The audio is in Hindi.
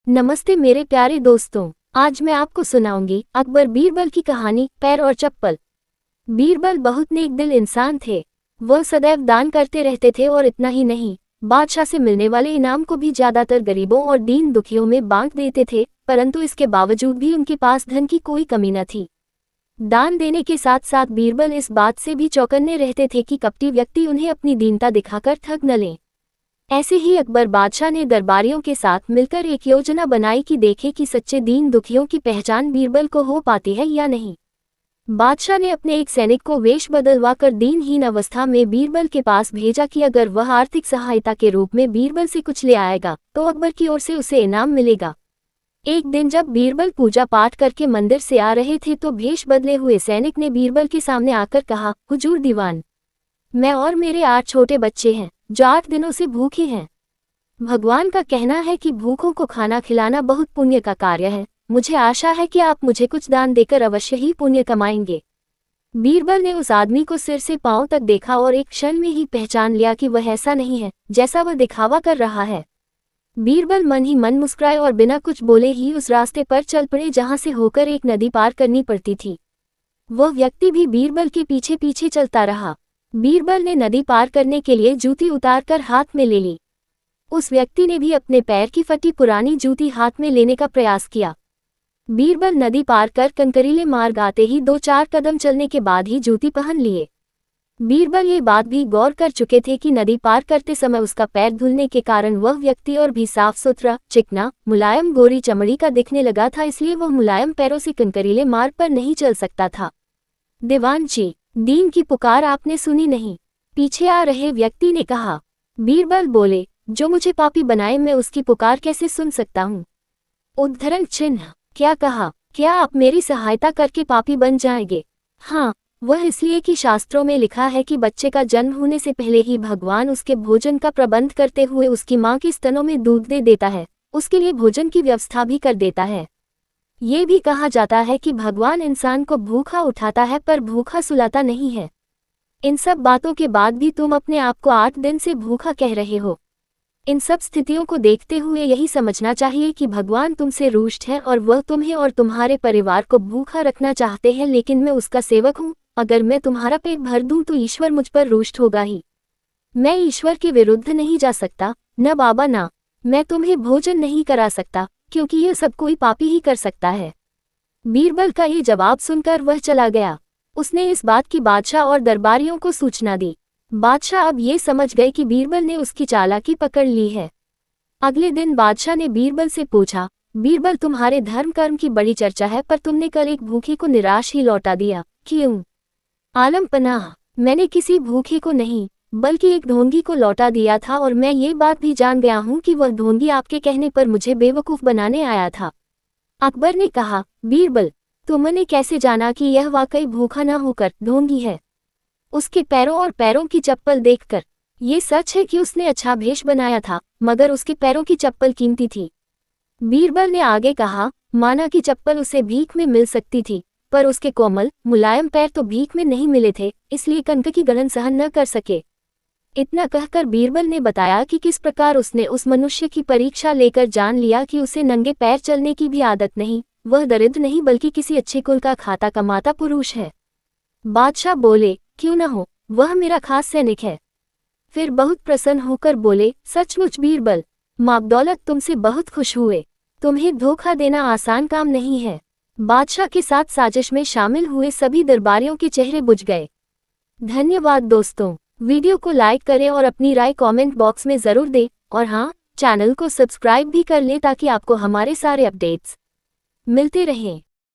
नमस्ते मेरे प्यारे दोस्तों। आज मैं आपको सुनाऊंगी अकबर बीरबल की कहानी पैर और चप्पल। बीरबल बहुत नेक दिल इंसान थे। वह सदैव दान करते रहते थे और इतना ही नहीं, बादशाह से मिलने वाले इनाम को भी ज्यादातर गरीबों और दीन दुखियों में बांट देते थे। परंतु इसके बावजूद भी उनके पास धन की कोई कमी न थी। दान देने के साथ साथ बीरबल इस बात से भी चौकन्ने रहते थे कि कपटी व्यक्ति उन्हें अपनी दीनता दिखाकर ठग न लें। ऐसे ही अकबर बादशाह ने दरबारियों के साथ मिलकर एक योजना बनाई कि देखे कि सच्चे दीन दुखियों की पहचान बीरबल को हो पाती है या नहीं। बादशाह ने अपने एक सैनिक को वेश बदलवाकर दीनहीन अवस्था में बीरबल के पास भेजा कि अगर वह आर्थिक सहायता के रूप में बीरबल से कुछ ले आएगा तो अकबर की ओर से उसे इनाम मिलेगा। एक दिन जब बीरबल पूजा पाठ करके मंदिर से आ रहे थे तो भेष बदले हुए सैनिक ने बीरबल के सामने आकर कहा, हुजूर दीवान, मैं और मेरे 8 छोटे बच्चे हैं जो 8 दिनों से भूखे हैं। भगवान का कहना है कि भूखों को खाना खिलाना बहुत पुण्य का कार्य है। मुझे आशा है कि आप मुझे कुछ दान देकर अवश्य ही पुण्य कमाएंगे। बीरबल ने उस आदमी को सिर से पांव तक देखा और एक क्षण में ही पहचान लिया कि वह ऐसा नहीं है जैसा वह दिखावा कर रहा है। बीरबल मन ही मन मुस्कुराए और बिना कुछ बोले ही उस रास्ते पर चल पड़े जहां से होकर एक नदी पार करनी पड़ती थी। वह व्यक्ति भी बीरबल के पीछे पीछे चलता रहा। बीरबल ने नदी पार करने के लिए जूती उतारकर हाथ में ले ली। उस व्यक्ति ने भी अपने पैर की फटी पुरानी जूती हाथ में लेने का प्रयास किया। बीरबल नदी पार कर कंकरीले मार्ग आते ही 2-4 कदम चलने के बाद ही जूती पहन लिए। बीरबल ये बात भी गौर कर चुके थे कि नदी पार करते समय उसका पैर धुलने के कारण वह व्यक्ति और भी साफ सुथरा, चिकना, मुलायम गोरी चमड़ी का दिखने लगा था, इसलिए वह मुलायम पैरों से कंकरीले मार्ग पर नहीं चल सकता था। दीवान जी, दीन की पुकार आपने सुनी नहीं? पीछे आ रहे व्यक्ति ने कहा। बीरबल बोले, जो मुझे पापी बनाए मैं उसकी पुकार कैसे सुन सकता हूँ? उद्धरण चिन्ह। क्या कहा? क्या आप मेरी सहायता करके पापी बन जाएंगे? हाँ, वह इसलिए कि शास्त्रों में लिखा है कि बच्चे का जन्म होने से पहले ही भगवान उसके भोजन का प्रबंध करते हुए उसकी माँ के स्तनों में दूध दे देता है, उसके लिए भोजन की व्यवस्था भी कर देता है। ये भी कहा जाता है कि भगवान इंसान को भूखा उठाता है पर भूखा सुलाता नहीं है। इन सब बातों के बाद भी तुम अपने आप को 8 दिन से भूखा कह रहे हो। इन सब स्थितियों को देखते हुए यही समझना चाहिए कि भगवान तुमसे रुष्ट है और वह तुम्हें और तुम्हारे परिवार को भूखा रखना चाहते हैं, लेकिन मैं उसका सेवक हूँ। अगर मैं तुम्हारा पेट भर दूं तो ईश्वर मुझ पर रुष्ट होगा ही। मैं ईश्वर के विरुद्ध नहीं जा सकता। न बाबा ना, मैं तुम्हें भोजन नहीं करा सकता, क्योंकि यह सब कोई पापी ही कर सकता है। बीरबल का ये जवाब सुनकर वह चला गया। उसने इस बात की बादशाह और दरबारियों को सूचना दी। बादशाह अब ये समझ गए कि बीरबल ने उसकी चालाकी पकड़ ली है। अगले दिन बादशाह ने बीरबल से पूछा, बीरबल, तुम्हारे धर्म कर्म की बड़ी चर्चा है पर तुमने कल एक भूखे को निराश ही लौटा दिया, क्यों? आलम पनाह, मैंने किसी भूखे को नहीं बल्कि एक ढोंगी को लौटा दिया था, और मैं ये बात भी जान गया हूँ कि वह ढोंगी आपके कहने पर मुझे बेवकूफ़ बनाने आया था। अकबर ने कहा, बीरबल, तुमने कैसे जाना कि यह वाकई भूखा न होकर ढोंगी है? उसके पैरों और पैरों की चप्पल देखकर ये सच है कि उसने अच्छा भेष बनाया था, मगर उसके पैरों की चप्पल कीमती थी। बीरबल ने आगे कहा, माना कि चप्पल उसे भीख में मिल सकती थी, पर उसके कोमल मुलायम पैर तो भीख में नहीं मिले थे, इसलिए कंक की गलन सहन न कर सके। इतना कहकर बीरबल ने बताया कि किस प्रकार उसने उस मनुष्य की परीक्षा लेकर जान लिया कि उसे नंगे पैर चलने की भी आदत नहीं, वह दरिद्र नहीं बल्कि किसी अच्छे कुल का खाता कमाता पुरुष है। बादशाह बोले, क्यों न हो, वह मेरा खास सैनिक है। फिर बहुत प्रसन्न होकर बोले, सचमुच बीरबल, माबदौलत तुमसे बहुत खुश हुए। तुम्हें धोखा देना आसान काम नहीं है। बादशाह के साथ साजिश में शामिल हुए सभी दरबारियों के चेहरे बुझ गए। धन्यवाद दोस्तों। वीडियो को लाइक करें और अपनी राय कमेंट बॉक्स में ज़रूर दें, और हाँ, चैनल को सब्सक्राइब भी कर लें ताकि आपको हमारे सारे अपडेट्स मिलते रहें।